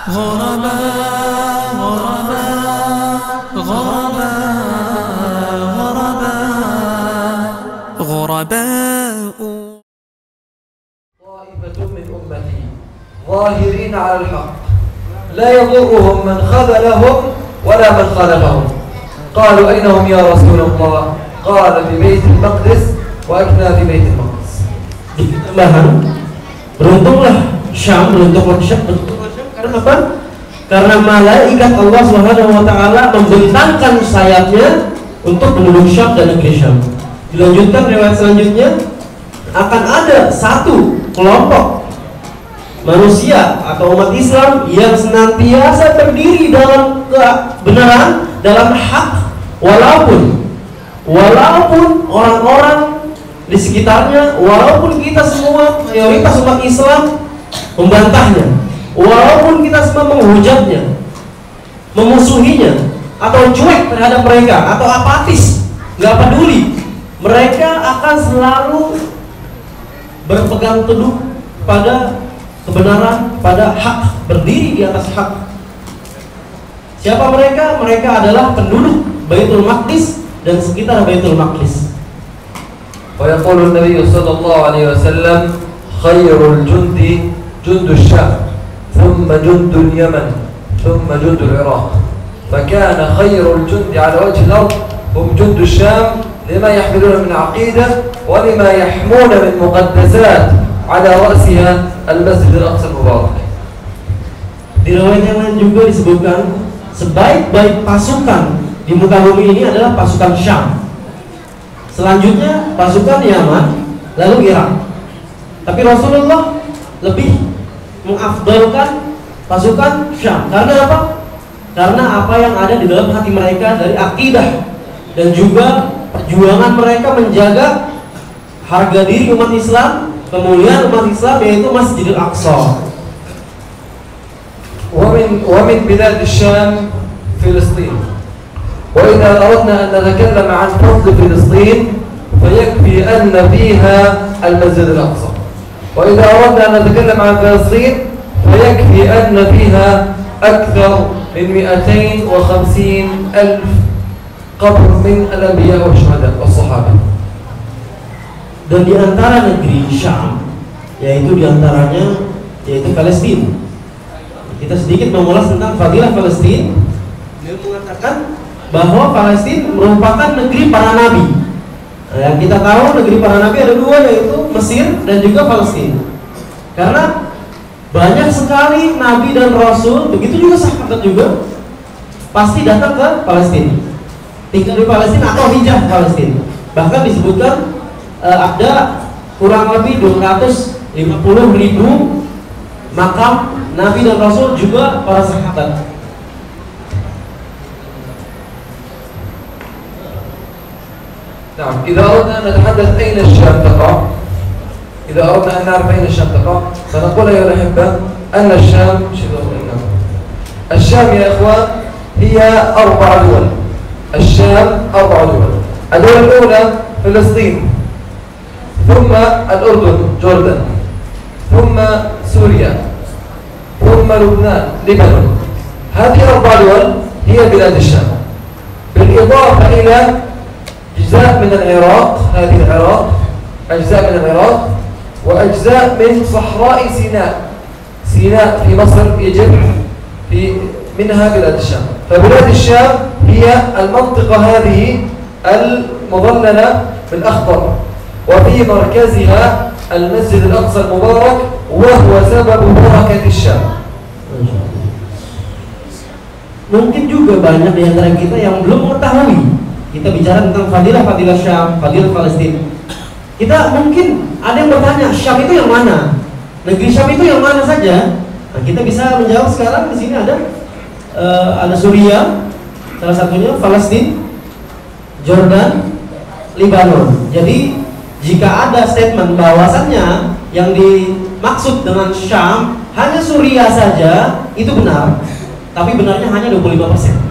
غرباء غرباء غرباء غرباء طائفة من أمتي ظاهرين على الحق لا يضرهم من خذلهم ولا من خالفهم. قالوا أين هم يا رسول الله؟ قال في بيت المقدس وأكنا في بيت المقدس. Tambahan, beruntunglah Syam, beruntunglah Syam karena apa? Karena malaikat Allah Subhanahu wa taala membentangkan sayapnya untuk penduduk Syam dan negeri Syam. Dilanjutkan riwayat selanjutnya, akan ada satu kelompok manusia atau umat Islam yang senantiasa berdiri dalam kebenaran, dalam hak, walaupun orang-orang di sekitarnya, walaupun kita semua mayoritas umat Islam membantahnya, walaupun kita semua menghujatnya, memusuhinya, atau cuek terhadap mereka, atau apatis, nggak peduli, mereka akan selalu berpegang teguh pada kebenaran, pada hak, berdiri di atas hak. Siapa mereka? Mereka adalah penduduk Baitul Maqdis dan sekitar Baitul Maqdis. ويقول النبي صلى الله عليه وسلم خير الجند جند الشام ثم جند اليمن ثم جند العراق فكان خير الجند على وجه الأرض هم جند الشام لما يحملون من عقيدة ولما يحمون من مقدسات على رأسها المسجد الأقصى المبارك. Di riwayat yang lain juga disebutkan sebaik-baik pasukan di muka bumi ini adalah pasukan Syam. Selanjutnya pasukan Yaman, lalu Irak. Tapi Rasulullah lebih mengafdalkan pasukan Syam. Karena apa? Karena apa yang ada di dalam hati mereka dari akidah dan juga perjuangan mereka menjaga harga diri umat Islam, kemuliaan umat Islam, yaitu Masjidil Aqsa. ومن بلاد الشام فلسطين. وإذا أردنا أن نتكلم عن فضل فلسطين فيكفي أن فيها المسجد الأقصى. وإذا أردنا أن نتكلم عن فلسطين فيكفي أن فيها أكثر من 250,000 قبر من الأنبياء والشهداء والصحابة. Dan di antara negeri Syam, yaitu diantaranya yaitu Palestina. Kita sedikit mengulas tentang fadilah Palestina. Dia mengatakan bahwa Palestina merupakan negeri para nabi. Yang kita tahu negeri para nabi ada dua, yaitu Mesir dan juga Palestina. Karena banyak sekali nabi dan rasul, begitu juga sahabat juga pasti datang ke Palestina, tinggal di Palestina atau hijrah ke Palestina. Bahkan disebutkan ada kurang lebih 250.000 makam nabi dan rasul juga para sahabat. نعم. إذا أردنا أن نتحدث أين الشام تقع، إذا أردنا أن نعرف أين الشام تقع فنقول أيها الأحبة أن الشام يا إخوان هي 4 دول. الشام 4 دول. الدولة الأولى فلسطين، ثم الأردن جوردن، ثم سوريا، ثم لبنان لبنان. هذه 4 دول هي بلاد الشام، بالإضافة إلى أجزاء من العراق. هذه العراق أجزاء من العراق وأجزاء من صحراء سيناء. سيناء في مصر يجب منها بلاد الشام. فبلاد الشام هي المنطقة هذه المظللة بالأخضر وفي مركزها المسجد الأقصى المبارك وهو سبب بركة الشام. Mungkin juga banyak di antara kita yang belum mengetahui. Kita bicara tentang fadilah Syam, fadilah Palestina. Kita mungkin ada yang bertanya, Syam itu yang mana? Negeri Syam itu yang mana saja? Nah, kita bisa menjawab sekarang. Di sini ada Suriah, salah satunya Palestina, Jordan, Lebanon. Jadi jika ada statement bahwasannya yang dimaksud dengan Syam hanya Suriah saja, itu benar. Tapi benarnya hanya 25%.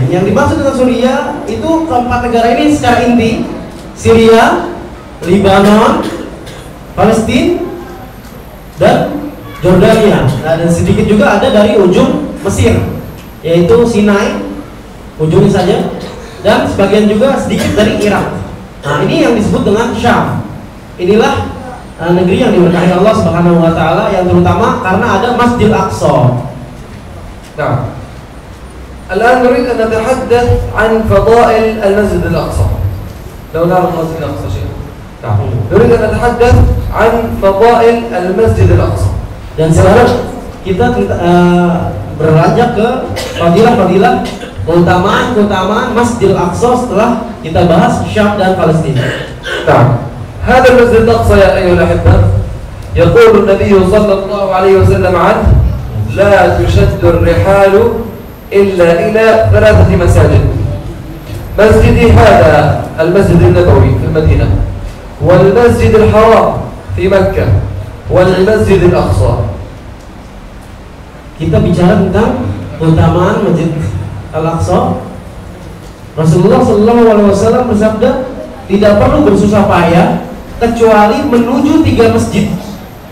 Yang dimaksud dengan Suriah itu keempat negara ini secara inti: Syria, Lebanon, Palestina, dan Jordania. Nah, dan sedikit juga ada dari ujung Mesir, yaitu Sinai, ujungnya saja, dan sebagian juga sedikit dari Irak. Nah, ini yang disebut dengan Syam. Inilah negeri yang diberkahi Allah Subhanahu wa taala, yang terutama karena ada Masjidil Aqsa. نعم. الآن نريد أن نتحدث عن فضائل المسجد الأقصى. لو نعرف المسجد الأقصى شيء. نعم. نريد أن نتحدث عن فضائل المسجد الأقصى. Dan sekarang kita beranjak ke fadilah-fadilah, keutamaan Masjidil Aqsa setelah kita bahas Syam dan Palestina. نعم. هذا المسجد الأقصى يا أيها الأحبة يقول النبي صلى الله عليه وسلم عنه لا تشد الرحال إلا إلى 3 مساجد. مسجدي هذا المسجد النبوي في المدينة، والمسجد الحرام في مكة، والمسجد الأقصى. Kita bicara tentang keutamaan Masjid Al-Aqsa. Rasulullah SAW bersabda, tidak perlu bersusah payah kecuali menuju 3 masjid.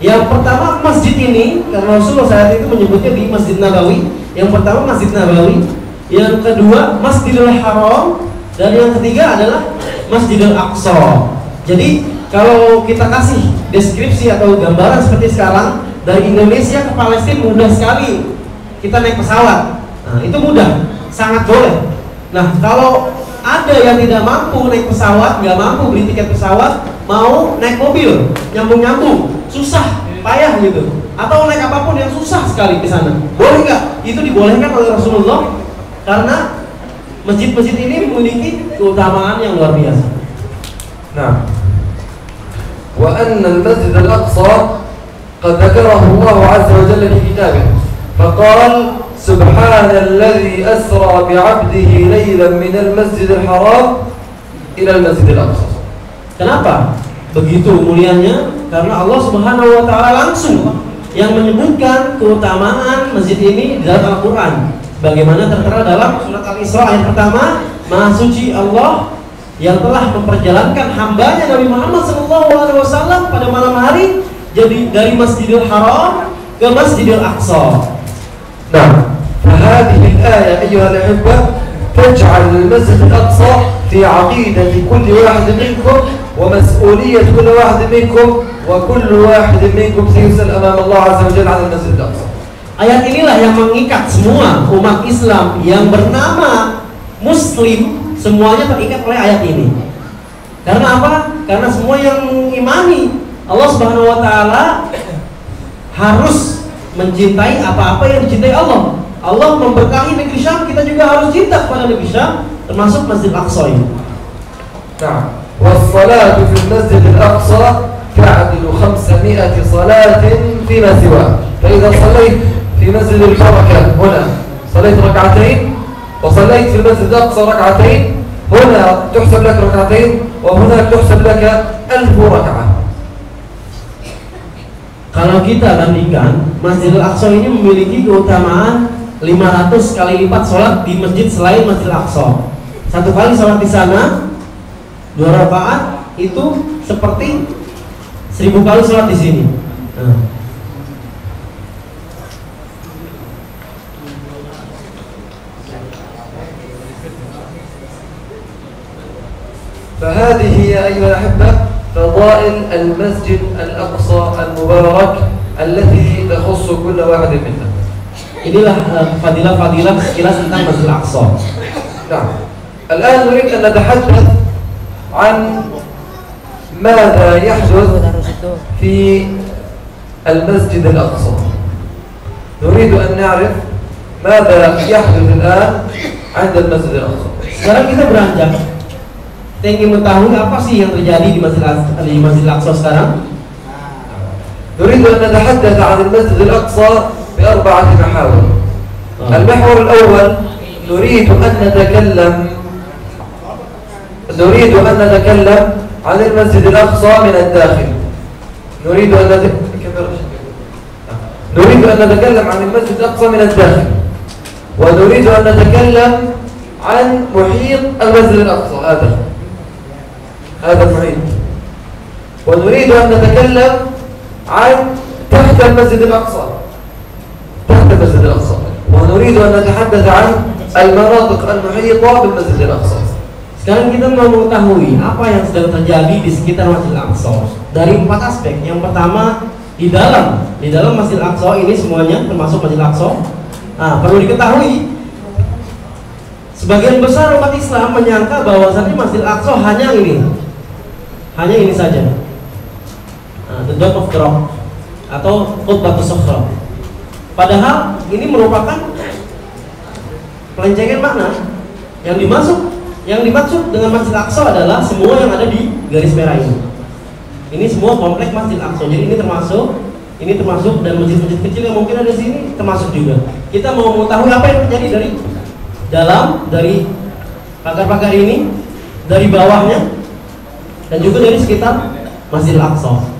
Yang pertama masjid ini, karena Rasulullah saat itu menyebutnya di Masjid Nabawi. Yang pertama Masjid Nabawi, yang kedua Masjidil Haram, dan yang ketiga adalah Masjidil Aqsa. Jadi kalau kita kasih deskripsi atau gambaran seperti sekarang, dari Indonesia ke Palestina mudah sekali kita naik pesawat. Nah, itu mudah, sangat boleh. Nah, kalau ada yang tidak mampu naik pesawat, nggak mampu beli tiket pesawat, mau naik mobil, nyambung-nyambung, susah, payah gitu, atau naik apapun yang susah sekali ke sana, boleh nggak? Itu dibolehkan oleh Rasulullah karena masjid-masjid ini memiliki keutamaan yang luar biasa. Nah, wa anna al-masjid al-aqsa qad dzakarahu Allah 'azza wa jalla fi kitabih, faqala subhanalladzi asra bi'abdihi laylan minal masjidil haram ilal masjidil aqsa. Kenapa begitu mulianya? Karena Allah Subhanahu wa taala langsung yang menyebutkan keutamaan masjid ini di dalam Al-Qur'an. Bagaimana tertera dalam surat Al-Isra ayat pertama, Maha suci Allah yang telah memperjalankan hambanya Nabi Muhammad SAW pada malam hari, jadi dari Masjidil Haram ke Masjidil Aqsa. Nah, فهذه الآية أيها الأحبة تجعل المسجد الأقصى في عقيدة كل واحد منكم ومسؤولية كل واحد منكم وكل واحد منكم سيسأل أمام الله عز وجل عن المسجد الأقصى. Ayat inilah yang mengikat semua umat Islam yang bernama Muslim, semuanya terikat oleh ayat ini. Karena apa? Karena semua yang mengimani Allah Subhanahu wa taala harus mencintai apa-apa yang dicintai Allah. Allah memberkahi negeri Syam, kita juga harus cinta kepada negeri Syam, termasuk Masjid Al-Aqsa ini. Nah, was-salatu fil Masjid Al-Aqsa ta'dilu 500 salatin fi ma siwa. Fa idza sallayt fi Masjid Al-Barakah huna sallayt rak'atayn wa sallayt fi Masjid Al-Aqsa rak'atayn, huna tuhsab lak rak'atayn wa huna tuhsab lak 1000 rak'ah. Kalau kita bandingkan, Masjidil Aqsa ini memiliki keutamaan 500 kali lipat sholat di masjid selain Masjidil Aqsa. Satu kali sholat di sana 2 rakaat itu seperti 1000 kali sholat di sini. فهذه يا أيها الأحبة فضائل المسجد الأقصى المبارك التي تخص كل واحد منا. Inilah fadilah-fadilah sekilas tentang Masjid Al-Aqsa. Nah, الآن نريد أن نتحدث عن ماذا يحدث في المسجد الأقصى. نريد أن نعرف ماذا يحدث الآن عند المسجد الأقصى. Sekarang kita beranjak, kita ingin mengetahui apa sih yang terjadi di Masjid Al-Aqsa sekarang. نريد أن نتحدث عن المسجد الأقصى ب4 محاور. المحور الأول نريد أن نتكلم عن المسجد الأقصى من الداخل. نريد أن نتكلم عن المسجد الأقصى من الداخل، ونريد أن نتكلم عن محيط المسجد الأقصى، هذا المحيط، ونريد أن نتكلم عن تحت تحت المسجد الأقصى، تحت المسجد الأقصى، ونريد أن نتحدث عن المناطق المحيطة بالمسجد الأقصى. Sekarang kita mau mengetahui apa yang sedang terjadi di sekitar Masjidil Aqsa dari 4 aspek. Yang pertama, di dalam Masjidil Aqsa ini semuanya termasuk Masjidil Aqsa. Nah, perlu diketahui sebagian besar umat Islam menyangka bahwasannya Masjidil Aqsa hanya ini saja. The Dome of the Rock atau Qubbatus Sakhra. Padahal ini merupakan pelencengan makna. Yang dimaksud dengan Masjid Aqsa adalah semua yang ada di garis merah ini. Ini semua kompleks Masjid Aqsa. Jadi ini termasuk dan masjid-masjid kecil yang mungkin ada di sini termasuk juga. Kita mau mengetahui apa yang terjadi dari pagar-pagar ini, dari bawahnya, dan juga dari sekitar Masjid Aqsa.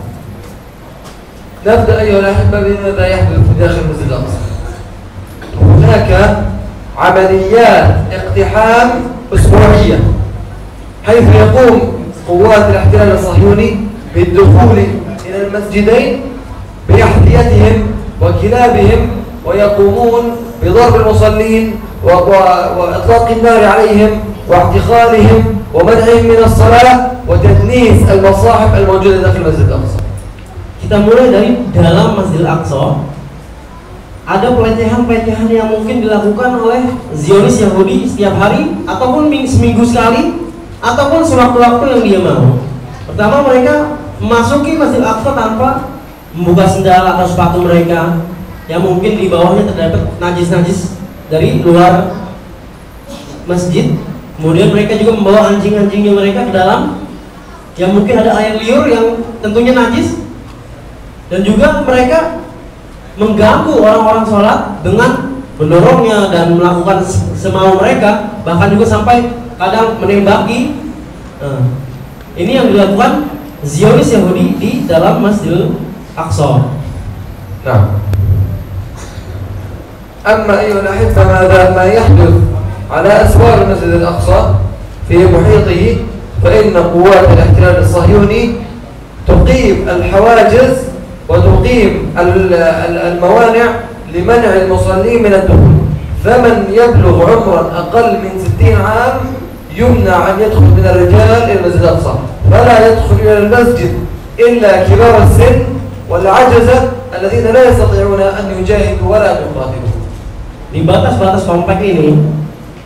نبدأ أيها الأحبة بماذا يحدث في داخل المسجد الأقصى. هناك عمليات اقتحام أسبوعية، حيث يقوم قوات الاحتلال الصهيوني بالدخول إلى المسجدين بأحذيتهم وكلابهم، ويقومون بضرب المصلين وإطلاق النار عليهم واعتقالهم ومنعهم من الصلاة وتدنيس المصاحف الموجودة داخل المسجد الأقصى. Kita mulai dari dalam Masjidil Aqsa. Ada pelecehan-pelecehan yang mungkin dilakukan oleh Zionis Yahudi setiap hari, ataupun seminggu sekali, ataupun sewaktu-waktu yang dia mau. Pertama, mereka memasuki Masjidil Aqsa tanpa membuka sendal atau sepatu mereka, yang mungkin di bawahnya terdapat najis-najis dari luar masjid. Kemudian mereka juga membawa anjing-anjingnya mereka ke dalam, yang mungkin ada air liur yang tentunya najis. Dan juga mereka mengganggu orang-orang sholat dengan mendorongnya dan melakukan semau mereka, bahkan juga sampai kadang menembaki. Ini yang dilakukan Zionis Yahudi di dalam Masjidil Aqsa. Nah, أما أيها الأحبة ما يحدث على أسوار المسجد الأقصى في محيطه، فإن قوات الاحتلال الصهيوني تقيم الحواجز وتقيم الموانع لمنع المصلين من الدخول. فمن يبلغ عمرا أقل من 60 عام يمنع أن يدخل من الرجال إلى المسجد الأقصى، فلا يدخل إلى المسجد إلا كبار السن والعجزة الذين لا يستطيعون أن يجاهدوا ولا أن يقاتلوا. Di batas-batas komplek ini,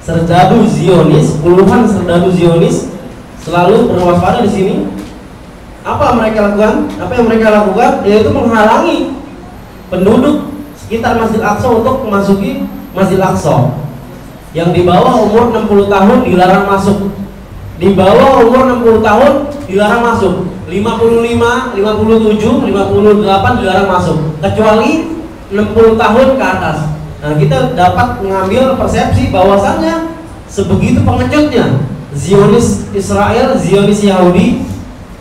serdadu Zionis, puluhan serdadu Zionis selalu berwaspada di sini. Apa yang mereka lakukan? Yaitu menghalangi penduduk sekitar Masjid Aqsa untuk memasuki Masjid Aqsa. Yang di bawah umur 60 tahun dilarang masuk. Di bawah umur 60 tahun dilarang masuk. 55, 57, 58 dilarang masuk. Kecuali 60 tahun ke atas. Nah, kita dapat mengambil persepsi bahwasannya sebegitu pengecutnya Zionis Israel, Zionis Yahudi,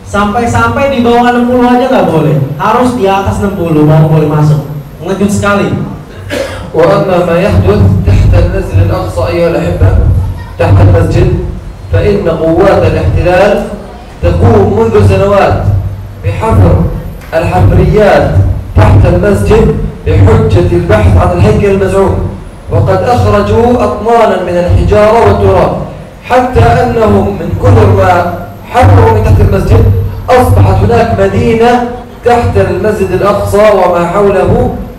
sampai di bawah 60 aja nggak boleh, harus di atas 60 baru boleh masuk. Mengejut sekali. وأما ما يحدث تحت المسجد الأقصى أيها الأحبة، تحت المسجد، فإن قوات الاحتلال تقوم منذ سنوات بحفر الحفريات تحت المسجد بحجة البحث عن الهيكل المزعوم، وقد أخرجوا أطنانا من الحجارة والتراب، حتى أنهم من كثر ما حفروا من تحت المسجد أصبحت هناك مدينة تحت المسجد الأقصى وما حوله،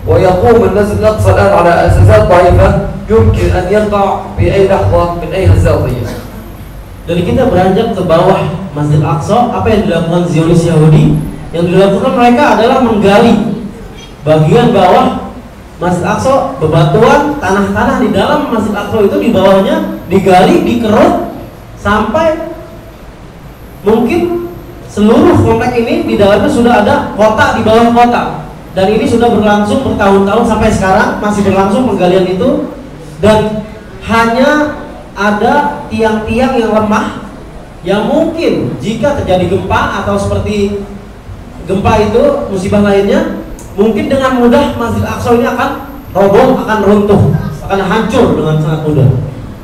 ويقوم المسجد الأقصى الآن على أساسات ضعيفة يمكن أن يقع في أي لحظة من أي هزازية. Dari kita beranjak ke bawah Masjid Aqsa, apa yang dilakukan Zionis Yahudi? Yang dilakukan mereka adalah menggali bagian bawah Masjid Aqsa, bebatuan, tanah-tanah di dalam Masjid Aqsa itu di bawahnya digali, dikeruk sampai mungkin seluruh komplek ini di dalamnya sudah ada kota di bawah kota, dan ini sudah berlangsung bertahun-tahun sampai sekarang masih berlangsung penggalian itu, dan hanya ada tiang-tiang yang lemah yang mungkin jika terjadi gempa atau seperti gempa itu musibah lainnya, mungkin dengan mudah Masjid Aqsa ini akan roboh, akan runtuh, akan hancur dengan sangat mudah.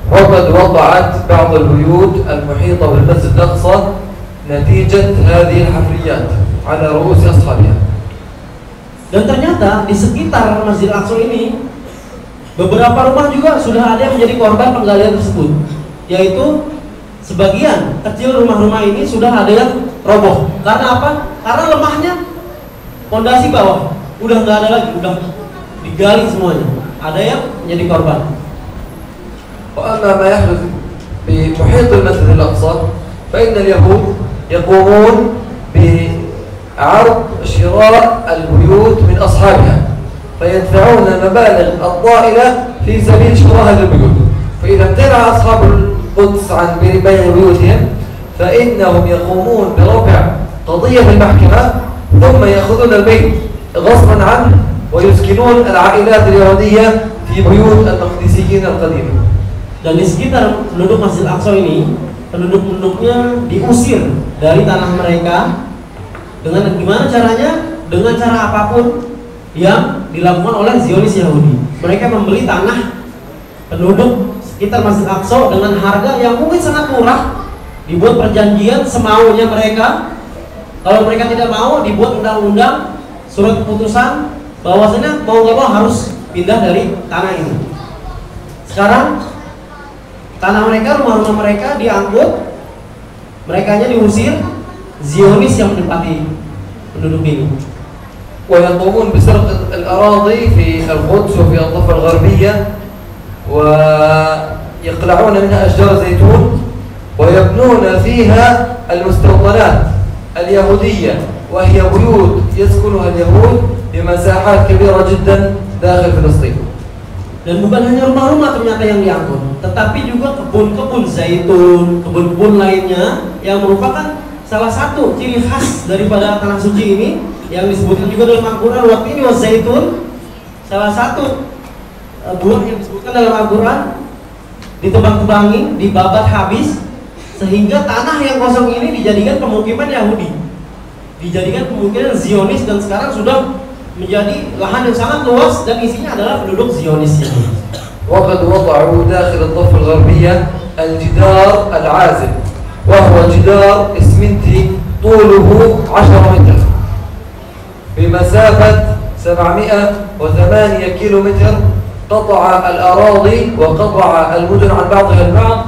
وقد وضعت بعض البيوت المحيطة بالمسجد الأقصى نتيجة هذه الحفريات على رؤوس أصحابها. Dan ternyata di sekitar Masjid Al-Aqsa ini beberapa rumah juga sudah ada yang menjadi korban penggalian tersebut, yaitu sebagian kecil rumah-rumah ini sudah ada yang roboh. Karena apa? Karena lemahnya fondasi bawah, udah nggak ada lagi, udah digali semuanya. Ada yang menjadi korban. وأما ما يحدث بمحيط المسجد الأقصى فإن اليهود يقومون بعرض شراء البيوت من أصحابها، فيدفعون المبالغ الطائلة في سبيل شراء هذه البيوت. فإذا امتنع أصحاب القدس عن بيع بيوتهم فإنهم يقومون برفع قضية في المحكمة، ثم يأخذون البيت غصبا عنه ويسكنون العائلات اليهودية في بيوت المقدسيين القديمة. Dan di sekitar penduduk Masjid Al-Aqsa ini, penduduk-penduduknya diusir dari tanah mereka dengan gimana caranya? Dengan cara apapun yang dilakukan oleh Zionis Yahudi. Mereka membeli tanah penduduk sekitar Masjid Al-Aqsa dengan harga yang mungkin sangat murah, dibuat perjanjian semaunya mereka. Kalau mereka tidak mau, dibuat undang-undang, surat keputusan bahwasanya mau nggak mau harus pindah dari tanah ini. Sekarang tanah mereka, rumah-rumah mereka diangkut, merekanya diusir, Zionis yang menempati penduduk ini. ويقومون بسرقة الأراضي في القدس وفي الضفة الغربية، ويقلعون منها أشجار زيتون ويبنون فيها المستوطنات اليهودية، وهي بيوت يسكنها اليهود بمساحات كبيرة جدا داخل فلسطين. Dan bukan hanya rumah-rumah ternyata yang diangkut, tetapi juga kebun-kebun zaitun, kebun-kebun lainnya yang merupakan salah satu ciri khas daripada tanah suci ini, yang disebutkan juga dalam Al-Quran, waktu ini zaitun, salah satu buah yang disebutkan dalam Al-Quran, ditebang-tebangi, dibabat habis, sehingga tanah yang kosong ini dijadikan pemukiman Yahudi, dijadikan pemukiman Zionis, dan sekarang sudah menjadi lahan yang sangat luas dan isinya adalah penduduk Zionis ini. وقد وضعوا داخل الضفة الغربية الجدار العازل، وهو جدار إسمنتي طوله 10 متر بمسافة 708 كيلومتر، قطع الأراضي وقطع المدن عن بعضها البعض،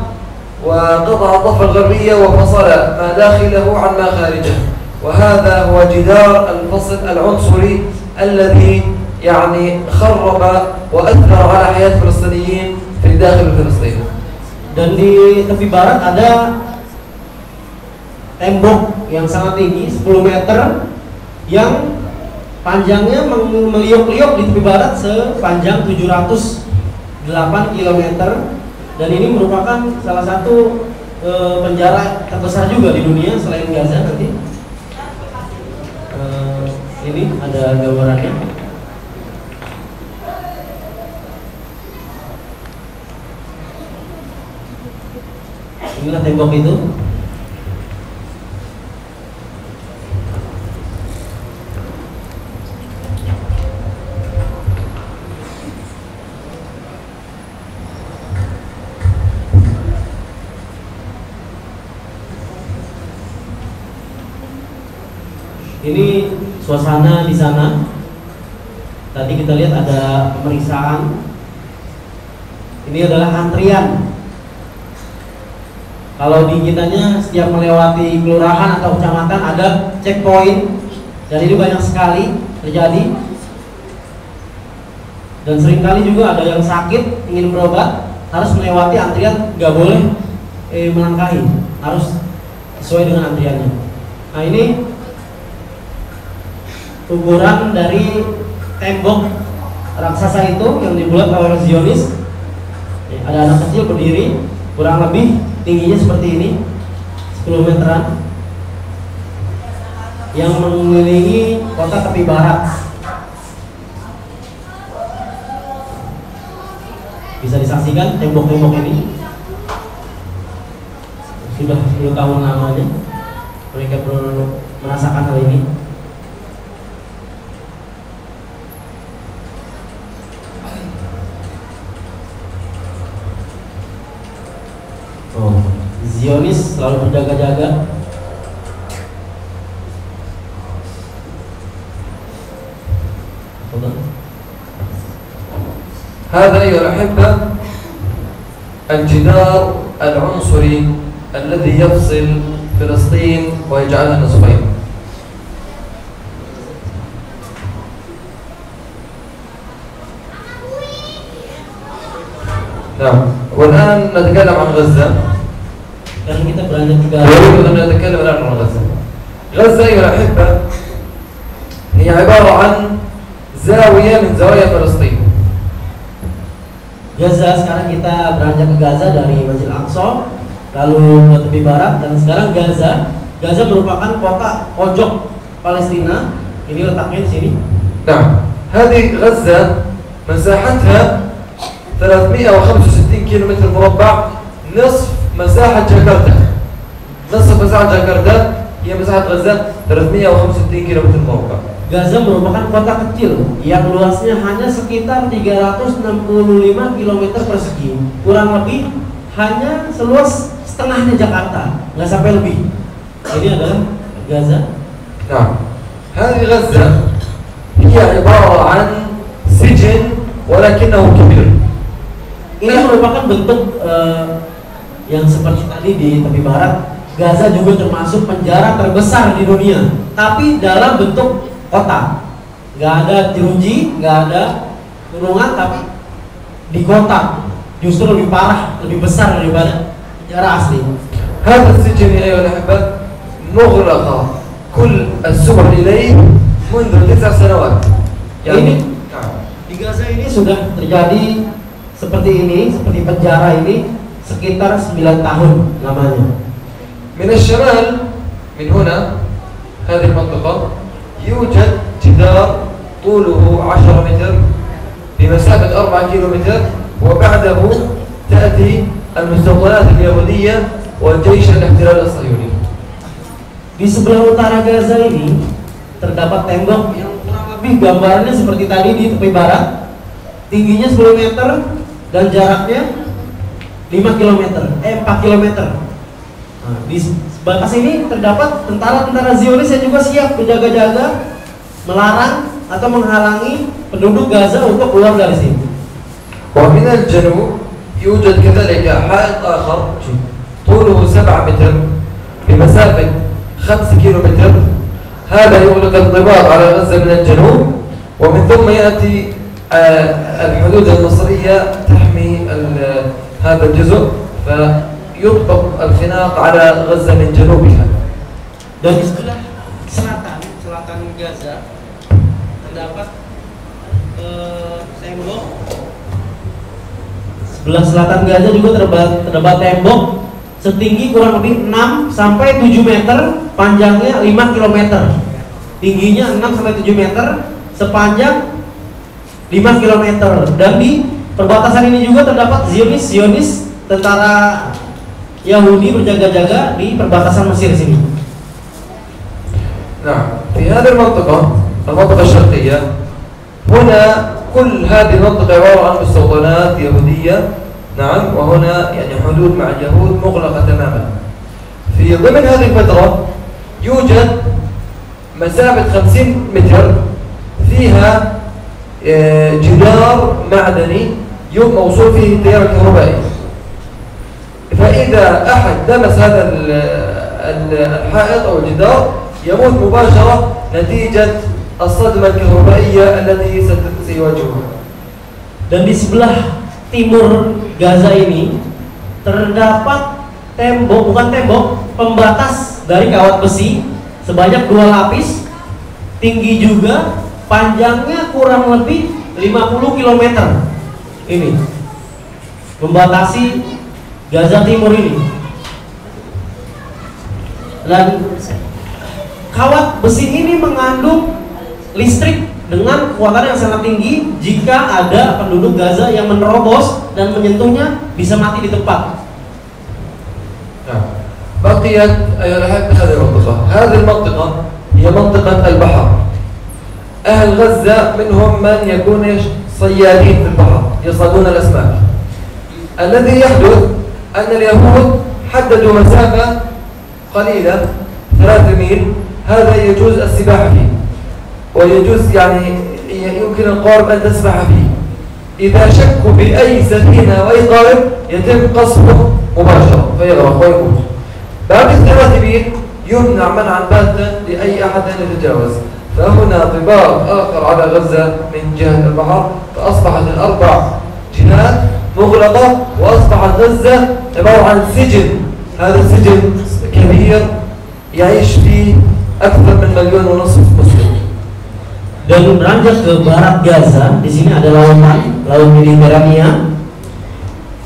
وقطع الضفة الغربية وفصل ما داخله عن ما خارجه. وهذا هو جدار الفصل العنصري الذي يعني خرب وأثر على حياة الفلسطينيين في داخل فلسطين. Dan di tepi barat ada tembok yang sangat tinggi 10 meter yang panjangnya meliuk-liuk di tepi barat sepanjang 708 km, dan ini merupakan salah satu penjara terbesar juga di dunia selain Gaza. Nanti ini ada gambarannya. Inilah tembok itu. Ini suasana di sana. Tadi kita lihat ada pemeriksaan. Ini adalah antrian. Kalau di kitanya setiap melewati kelurahan atau kecamatan ada checkpoint, dan ini banyak sekali terjadi. Dan seringkali juga ada yang sakit ingin berobat harus melewati antrian, nggak boleh melangkahi, harus sesuai dengan antriannya. Nah, ini ukuran dari tembok raksasa itu yang dibuat oleh Zionis. Ada anak kecil berdiri, kurang lebih tingginya seperti ini, 10 meteran, yang mengelilingi kota tepi barat. Bisa disaksikan tembok-tembok ini sudah 10 tahun lamanya mereka perlu merasakan hal ini. Zionis selalu berjaga-jaga. هذا أيها الأحبة الجدار العنصري الذي يفصل فلسطين ويجعلها نصفين. نعم. والآن نتكلم عن غزة. Sekarang kita beranjak ke نريد أن نتكلم الآن عن غزة. غزة أيها الأحبة هي عبارة عن زاوية من زوايا فلسطين. Gaza, sekarang kita beranjak ke Gaza dari Masjid Al-Aqsa, lalu ke tepi barat, dan sekarang Gaza merupakan kota pojok Palestina. Ini letaknya di sini. نعم. هذه غزة مساحتها 365 كيلومتر مربع، نصف مساحة جاكرتا. نصف مساحة جاكرتا هي مساحة غزة 365 كيلومتر مربع. Gaza merupakan kota kecil yang luasnya hanya sekitar 365 km persegi, kurang lebih hanya seluas setengahnya Jakarta, nggak sampai lebih. Ini adalah Gaza. نعم. هذه غزة هي عبارة عن سجن ولكنه كبير. Ini merupakan bentuk yang seperti tadi di tepi barat. Gaza juga termasuk penjara terbesar di dunia, tapi dalam bentuk kota. Nggak ada jeruji, nggak ada kurungan, tapi di kota justru lebih parah, lebih besar daripada penjara asli. هذا السجن أيها الأحبة مغلق كل السبل إليه منذ 9 سنوات. Ini di Gaza ini sudah terjadi seperti ini, seperti penjara ini sekitar 9 tahun lamanya. من الشمال من هنا هذه المنطقة يوجد جدار طوله 10 متر بمسافة 4 كيلومتر، وبعده تأتي المستوطنات اليهودية والجيش الاحتلال الصهيوني. Di sebelah utara Gaza ini terdapat tembok yang kurang lebih gambarnya seperti tadi di tepi barat, tingginya 10 meter dan jaraknya 4 km. Nah, di batas ini terdapat tentara-tentara Zionis yang juga siap berjaga-jaga melarang atau menghalangi penduduk Gaza untuk keluar dari sini. ومن الجنوب يوجد كذلك حائط آخر طوله 7 متر بمسافة 5 كيلومتر. هذا يغلق الانضباط على غزة من الجنوب، ومن ثم يأتي الحدود المصرية تحمي هذا الجزء، فيطبق الخناق على غزة من جنوبها. Dan di sebelah selatan Gaza terdapat tembok. Sebelah selatan Gaza juga terdapat tembok setinggi kurang lebih 6 sampai 7 meter, panjangnya 5 km. Tingginya 6 sampai 7 meter, sepanjang 5 km. Dan di perbatasan ini juga terdapat Zionis, tentara Yahudi berjaga-jaga di perbatasan Mesir sini. نعم. في هذه المنطقة الشرقية هنا كل هذه المنطقة عبارة عن مستوطنات يهودية. نعم. وهنا يعني حدود مع اليهود مغلقة تماما. في ضمن هذه الفترة يوجد مسافة 50 متر فيها جدار معدني موصول فيه التيار الكهربائي. فإذا أحد لمس هذا الحائط أو الجدار يموت مباشرة نتيجة الصدمة الكهربائية التي سيواجهها. Dan di sebelah timur Gaza ini terdapat pembatas dari kawat besi sebanyak 2 lapis, tinggi juga, panjangnya kurang lebih 50 km. Ini membatasi Gaza Timur ini. Dan kawat besi ini mengandung listrik dengan kekuatan yang sangat tinggi. Jika ada penduduk Gaza yang menerobos dan menyentuhnya, bisa mati di tempat. بقيت أيها الأحبة هذه المنطقة هي منطقة البحر. أهل غزة منهم من يكون صيادين في البحر يصطادون الأسماك. الذي يحدث أن اليهود حددوا مسافة قليلة 3 ميل، هذا يجوز السباحة فيه، ويجوز يعني يمكن القارب أن تسبح فيه. إذا شكوا بأي سفينة أو أي قارب يتم قصفه مباشرة فيغرق ويموت. باب الثلاثين يمنع منعا باتا لأي أحد أن يتجاوز. فهنا طباق آخر على غزة من جهة البحر، فأصبحت الأربع جهات مغلقة، وأصبحت غزة عبارة عن سجن. هذا السجن كبير يعيش فيه أكثر من 1,5 مليون مسلم. Dan beranjak ke barat Gaza, di sini ada lautan, laut Mediterania.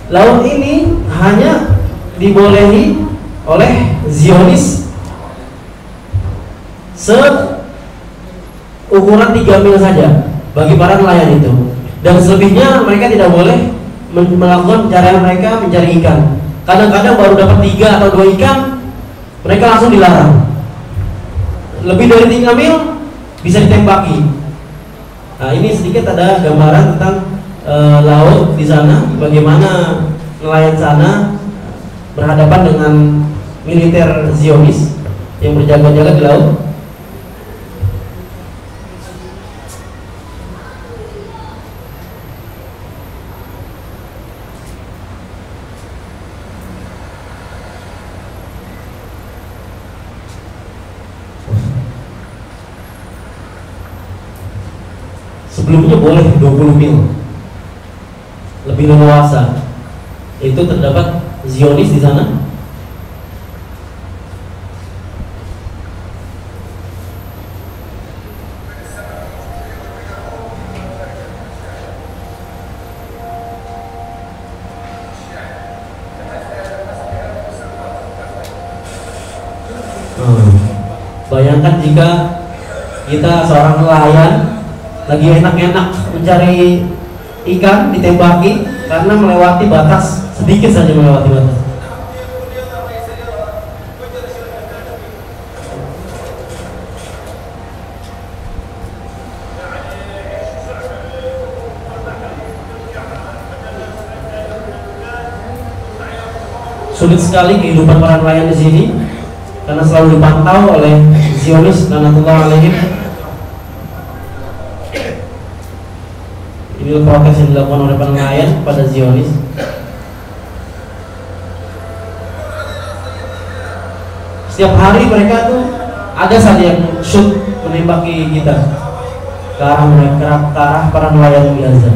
Laut ini hanya dibolehi oleh Zionis seukuran 3 mil saja bagi para nelayan itu. Dan selebihnya mereka tidak boleh melakukan pencarian mereka mencari ikan. Kadang-kadang baru dapat 3 atau 2 ikan, mereka langsung dilarang. Lebih dari 3 mil bisa ditembaki. Nah, ini sedikit ada gambaran tentang laut di sana, bagaimana nelayan sana berhadapan dengan militer Zionis yang berjaga-jaga di laut. Sebelumnya boleh 20 mil, lebih leluasa. Itu terdapat Zionis di sana. Bayangkan jika kita seorang nelayan lagi enak-enak mencari ikan, ditembaki karena melewati batas, sedikit saja melewati batas. Sulit sekali kehidupan para nelayan di sini karena selalu dipantau oleh Zionis laknatullah alaihim. Ini protes yang dilakukan oleh para nelayan pada Zionis. Setiap hari mereka tuh ada saja yang shoot menembaki kita ke arah mereka, ke arah para nelayan di Gaza.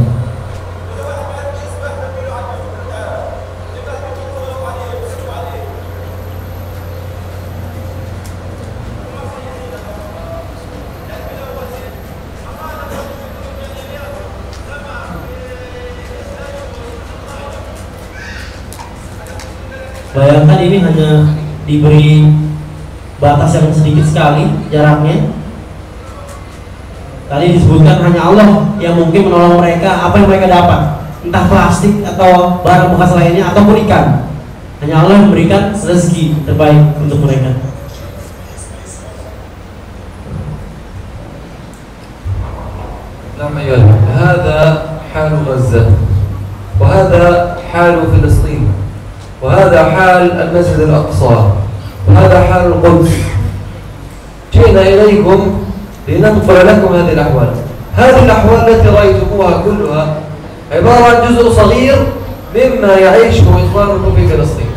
Bayangkan ini hanya diberi batas yang sedikit sekali jaraknya. Tadi disebutkan hanya Allah yang mungkin menolong mereka apa yang mereka dapat, entah plastik atau barang bekas lainnya ataupun ikan. Hanya Allah yang memberikan rezeki terbaik untuk mereka. نعم أيها الأخوة، هذا حال غزة، وهذا حال فلسطين، وهذا حال المسجد الأقصى، وهذا حال القدس. جئنا إليكم لننقل لكم هذه الأحوال. هذه الأحوال التي رأيتموها كلها عبارة عن جزء صغير مما يعيشه إخوانكم في فلسطين.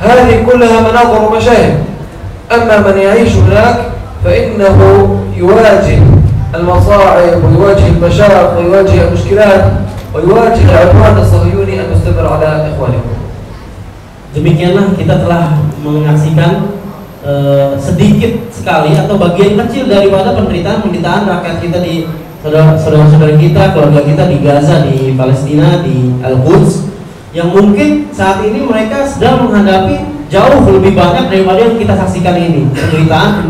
هذه كلها مناظر ومشاهد. أما من يعيش هناك فإنه يواجه المصاعب ويواجه المشاق ويواجه المشكلات ويواجه العدوان الصهيوني المستمر على إخوانكم. Demikianlah kita telah menyaksikan sedikit sekali atau bagian kecil daripada penderitaan rakyat kita di saudara-saudara kita, keluarga kita di Gaza, di Palestina, di Al-Quds, yang mungkin saat ini mereka sedang menghadapi jauh lebih banyak daripada yang kita saksikan ini, penderitaan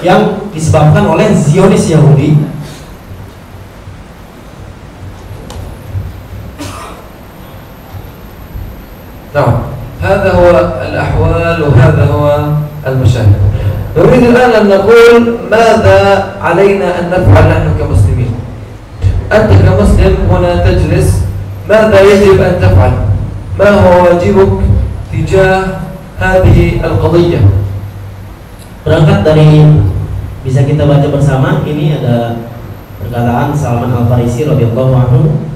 yang disebabkan oleh Zionis Yahudi. نعم، هذا هو الأحوال وهذا هو المشاهد. نريد الآن أن نقول ماذا علينا أن نفعل نحن كمسلمين. أنت كمسلم هنا تجلس، ماذا يجب أن تفعل؟ ما هو واجبك تجاه هذه القضية؟ Berangkat dari bisa kita baca bersama, ini ada Perkataan Salman Al-Farisi radhiyallahu anhu,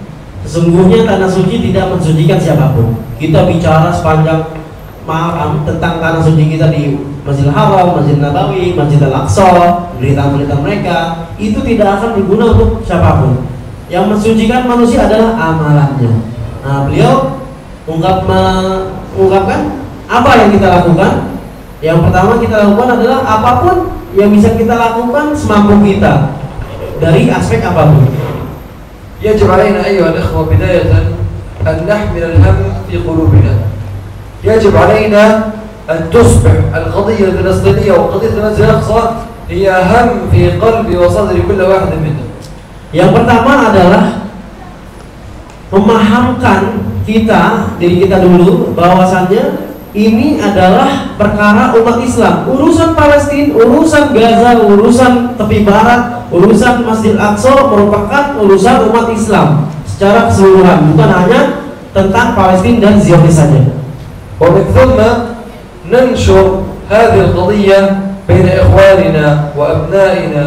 sesungguhnya tanah suci tidak mensucikan siapapun. Kita bicara sepanjang malam tentang tanah suci kita di Masjidil Haram, Masjid Nabawi, Masjid Al-Aqsa, berita-berita mereka, itu tidak akan berguna untuk siapapun. Yang mensucikan manusia adalah amalannya. Nah, beliau mengungkapkan apa yang kita lakukan. Yang pertama kita lakukan adalah apapun yang bisa kita lakukan semampu kita dari aspek apapun. يجب علينا أيها الأخوة بداية أن نحمل الهم في قلوبنا. يجب علينا أن تصبح القضية الفلسطينية وقضية المسجد الأقصى هي هم في قلب وصدر كل واحد منا. Yang pertama adalah memahamkan diri kita dulu bahwasannya ini adalah perkara umat Islam. Urusan Palestina, urusan Gaza, urusan tepi barat, urusan Masjid Al-Aqsa merupakan urusan umat Islam secara keseluruhan, bukan hanya tentang Palestina dan Zionis saja. ومن ثم ننشر هذه القضية بين إخواننا وأبنائنا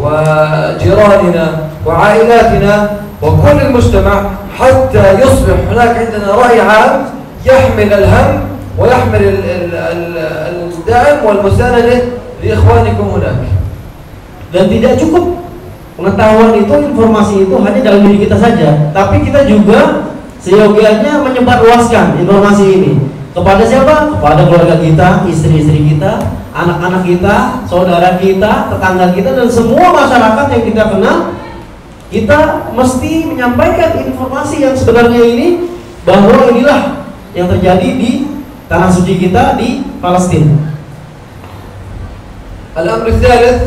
وجيراننا وعائلاتنا وكل المجتمع حتى يصبح هناك عندنا رأي عام يحمل الهم ويحمل الدعم والمساندة لإخوانكم هناك. Dan tidak cukup pengetahuan itu, informasi itu hanya dalam diri kita saja, tapi kita juga seyogianya menyebarluaskan informasi ini kepada siapa? Kepada keluarga kita, istri-istri kita, anak-anak kita, saudara kita, tetangga kita, dan semua masyarakat yang kita kenal. Kita mesti menyampaikan informasi yang sebenarnya ini, bahwa inilah yang terjadi di tanah suci kita di Palestina. الأمر الثالث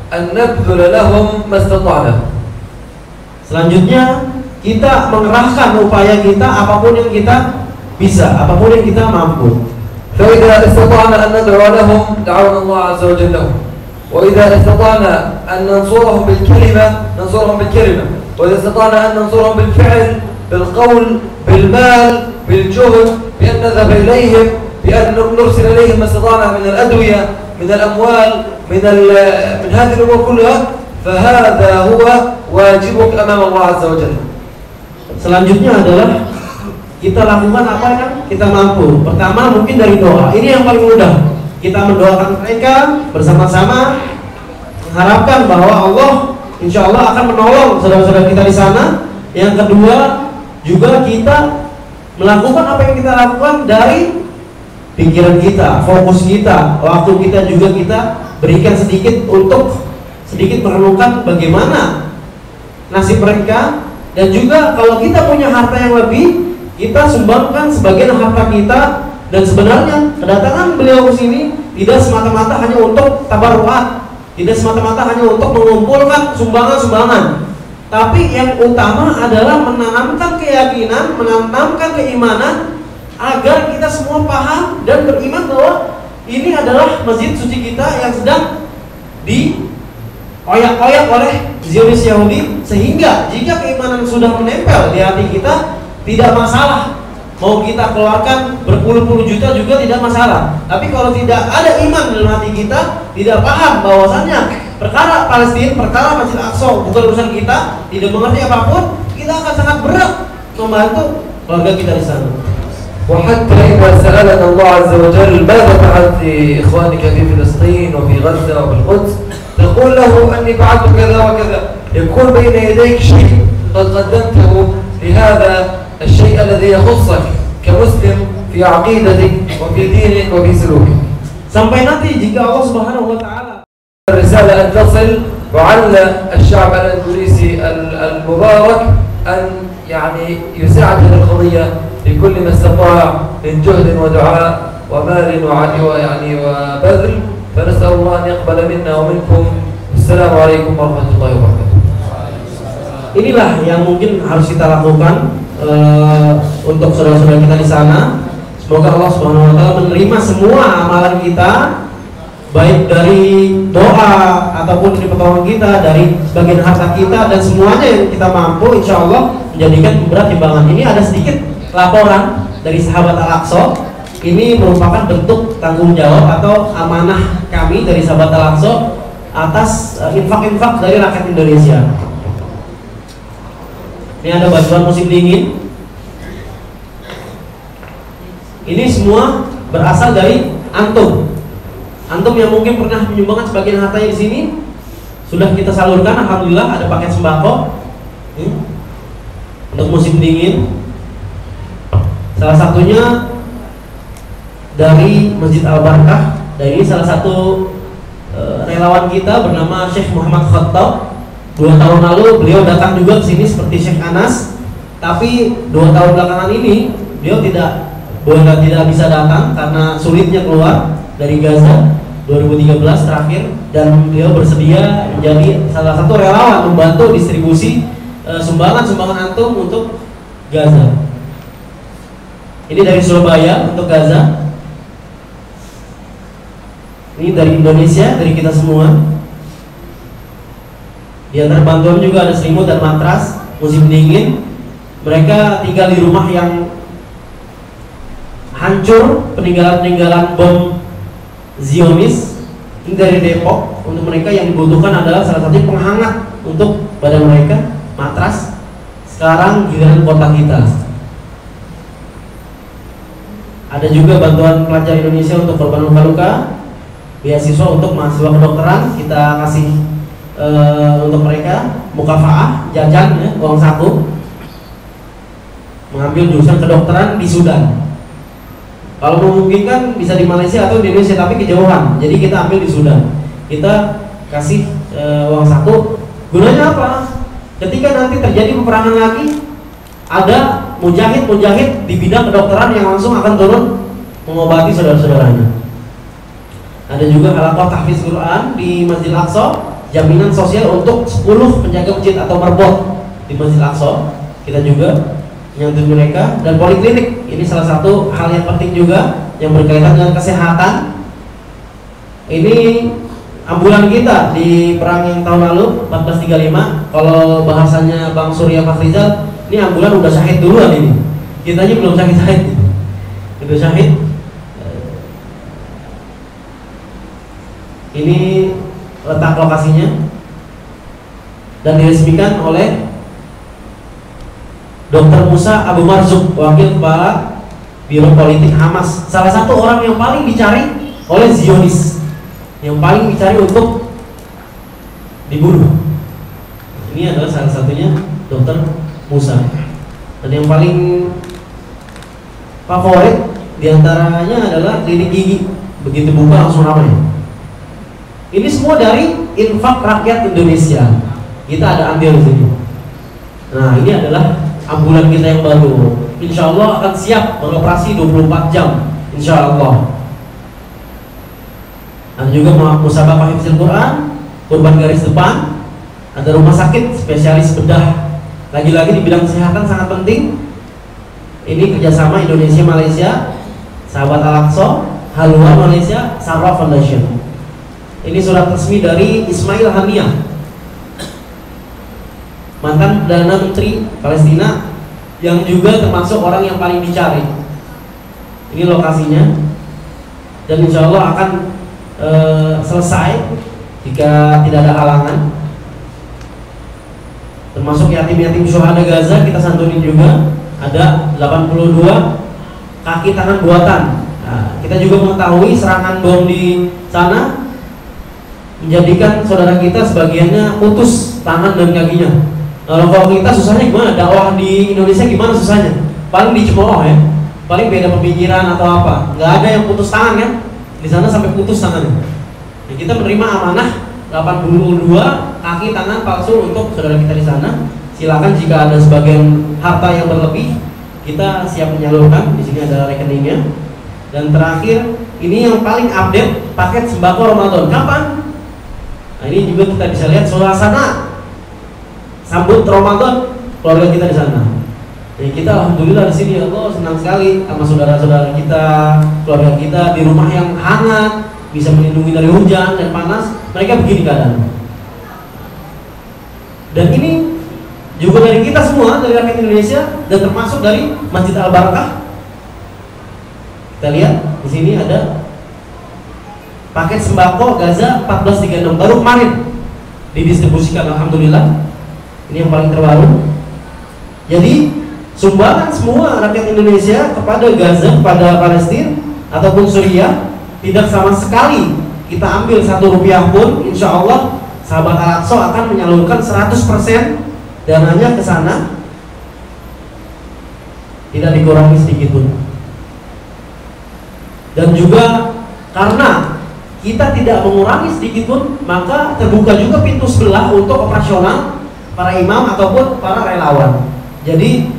أن نبذل لهم ما استطعنا. Selanjutnya kita mengerahkan upaya kita apapun yang kita bisa, apapun yang kita mampu. فإذا استطعنا أن ندعو لهم دعونا الله عز وجل لهم. وإذا استطعنا أن ننصرهم بالكلمة ننصرهم بالكلمة. وإذا استطعنا أن ننصرهم بالفعل، بالقول، بالمال، بالجهد، بأن نذهب إليهم، بأن نرسل إليهم ما استطعنا من الأدوية، من الأموال، من هذه الأمور كلها، فهذا هو واجبك أمام الله عز وجل. Selanjutnya adalah kita lakukan apa yang kita mampu. Pertama mungkin dari doa. Ini yang paling mudah. Kita mendoakan mereka bersama-sama, mengharapkan bahwa Allah insya Allah akan menolong saudara-saudara kita di sana. Yang kedua juga kita melakukan apa yang kita lakukan dari pikiran kita, fokus kita, waktu kita juga kita berikan sedikit untuk sedikit merenungkan bagaimana nasib mereka. Dan juga kalau kita punya harta yang lebih, kita sumbangkan sebagian harta kita. Dan sebenarnya kedatangan beliau ke sini tidak semata-mata hanya untuk tabarruat, tidak semata-mata hanya untuk mengumpulkan sumbangan-sumbangan, tapi yang utama adalah menanamkan keyakinan, menanamkan keimanan, agar kita semua paham dan beriman bahwa ini adalah masjid suci kita yang sedang dioyak-oyak oleh Zionis Yahudi, sehingga jika keimanan sudah menempel di hati kita, tidak masalah mau kita keluarkan berpuluh-puluh juta juga tidak masalah. Tapi kalau tidak ada iman dalam hati kita, tidak paham bahwasannya perkara Palestina, perkara Masjid Al-Aqsa bukan urusan kita, tidak mengerti apapun, kita akan sangat berat membantu keluarga kita di sana. وحتى إذا سألنا الله عز وجل ماذا فعلت لإخوانك في فلسطين وفي غزة وفي القدس، تقول له أني فعلت كذا وكذا، يكون بين يديك شيء قد قدمته لهذا الشيء الذي يخصك كمسلم في عقيدتك وفي دينك وفي سلوكك. Sampai nanti jika Allah Subhanahu wa taala الرسالة أن تصل، وعلى الشعب الإندونيسي المبارك أن يعني يساعد هذه القضية بكل ما استطاع من جهد ودعاء ومال ويعني وبذل. فنسأل الله أن يقبل منا ومنكم. السلام عليكم ورحمة الله وبركاته. Inilah yang mungkin harus kita lakukan untuk saudara-saudara kita di sana. Semoga Allah Subhanahu wa taala menerima semua amalan kita, baik dari doa ataupun dari pertolongan kita, dari sebagian harta kita, dan semuanya yang kita mampu insya Allah menjadikan berat timbangan. Ini ada sedikit laporan dari sahabat Al-Aqsa. Ini merupakan bentuk tanggung jawab atau amanah kami dari sahabat Al-Aqsa atas infak-infak dari rakyat Indonesia. Ini ada bantuan musim dingin. Ini semua berasal dari antum. Antum yang mungkin pernah menyumbangkan sebagian hartanya di sini sudah kita salurkan. Alhamdulillah ada paket sembako untuk musim dingin. Salah satunya dari Masjid Al-Barakah. Dan ini salah satu relawan kita bernama Syekh Muhammad Khattab. 2 tahun lalu beliau datang juga ke sini seperti Syekh Anas. Tapi 2 tahun belakangan ini beliau tidak bisa datang karena sulitnya keluar dari Gaza 2013 terakhir. Dan beliau bersedia menjadi salah satu relawan membantu distribusi sumbangan antum untuk Gaza. Ini dari Surabaya untuk Gaza. Ini dari Indonesia, dari kita semua. Di antara bantuan juga ada selimut dan matras musim dingin. Mereka tinggal di rumah yang hancur, peninggalan bom Zionis. Ini dari Depok. Untuk mereka yang dibutuhkan adalah salah satu penghangat untuk badan mereka, matras. Sekarang giliran kota kita. Ada juga bantuan pelajar Indonesia untuk korban luka-luka, beasiswa untuk mahasiswa kedokteran kita kasih untuk mereka, mukafaah, jajan ya, uang saku, mengambil jurusan kedokteran di Sudan. Kalau memungkinkan bisa di Malaysia atau di Indonesia, tapi kejauhan, jadi kita ambil di Sudan. Kita kasih uang saku. Gunanya apa? Ketika nanti terjadi peperangan lagi, ada mujahid di bidang kedokteran yang langsung akan turun mengobati saudara-saudaranya. Ada juga halaqah tahfiz Quran di Masjid Al-Aqsa, jaminan sosial untuk 10 penjaga masjid atau merbot di Masjid Al-Aqsa. Kita juga menyantuni mereka. Dan poliklinik, ini salah satu hal yang penting juga yang berkaitan dengan kesehatan. Ini ambulan kita di perang yang tahun lalu 1435. Kalau bahasanya Bang Surya Fahrizal, ini ambulan udah syahid duluan ini. Kita aja belum syahid. Itu syahid. Ini letak lokasinya dan diresmikan oleh Dr. Musa Abu Marzuk, wakil kepala Biro Politik Hamas. Salah satu orang yang paling dicari oleh Zionis, yang paling dicari untuk dibunuh. Ini adalah salah satunya Dr. Musa. Dan yang paling favorit diantaranya adalah klinik gigi. Begitu buka langsung ramai. Ini semua dari infak rakyat Indonesia. Kita ada ambil di sini. Nah, ini adalah ambulan kita yang baru. Insya Allah akan siap beroperasi 24 jam. Insya Allah. Ada juga musabaqah hifdzil Quran, kurban garis depan. Ada rumah sakit spesialis bedah. Lagi-lagi di bidang kesehatan sangat penting. Ini kerjasama Indonesia Malaysia, Sahabat Al-Aqsa, Halwa Malaysia, Sarwa Foundation. Ini surat resmi dari Ismail Haniyah, mantan Perdana Menteri Palestina, yang juga termasuk orang yang paling dicari. Ini lokasinya, dan insya Allah akan selesai jika tidak ada halangan. Termasuk yatim-yatim syuhada Gaza kita santuni juga. Ada 82 kaki tangan buatan. Nah, kita juga mengetahui serangan bom di sana menjadikan saudara kita sebagiannya putus tangan dan kakinya. Kalau kita susahnya gimana? Dakwah di Indonesia gimana susahnya? Paling dicemooh ya, paling beda pemikiran atau apa. Nggak ada yang putus tangan kan? Di sana sampai putus tangannya. Nah, kita menerima amanah 82 kaki tangan palsu untuk saudara kita di sana. Silakan jika ada sebagian harta yang berlebih, kita siap menyalurkan. Di sini ada rekeningnya. Dan terakhir, ini yang paling update paket sembako Ramadan. Kapan? Nah, ini juga kita bisa lihat suasana sambut Ramadan keluarga kita di sana. Jadi kita alhamdulillah di sini, Allah senang sekali sama saudara-saudara kita, keluarga kita di rumah yang hangat, bisa melindungi dari hujan dan panas. Mereka begini keadaan. Dan ini juga dari kita semua, dari rakyat Indonesia, dan termasuk dari Masjid Al-Barakah. Kita lihat di sini ada paket sembako Gaza 1436 baru kemarin didistribusikan, alhamdulillah. Ini yang paling terbaru. Jadi sumbangan semua rakyat Indonesia kepada Gaza, kepada Palestina ataupun Suriah tidak sama sekali kita ambil 1 rupiah pun, insya Allah sahabat Al-Aqsa akan menyalurkan 100% dananya ke sana, tidak dikurangi sedikit pun. Dan juga karena kita tidak mengurangi sedikit pun, maka terbuka juga pintu sebelah untuk operasional para imam ataupun para relawan. Jadi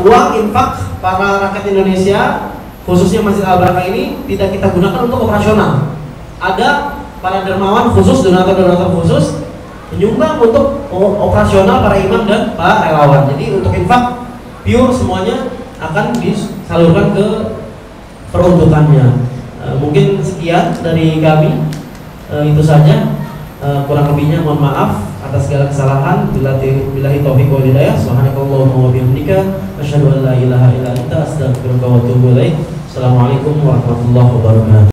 uang infak para rakyat Indonesia khususnya Masjid Al-Barakah ini tidak kita gunakan untuk operasional. Ada para dermawan khusus, donatur-donatur khusus menyumbang untuk operasional para imam dan para relawan. Jadi untuk infak pure semuanya akan disalurkan ke peruntukannya. Mungkin sekian dari kami, itu saja. Kurang lebihnya mohon maaf atas segala kesalahan. Billahi taufiq wal hidayah. Subhanakallahumma wa bihamdika asyhadu an la ilaha illa anta astaghfiruka wa atubu ilaik. Assalamualaikum warahmatullahi wabarakatuh.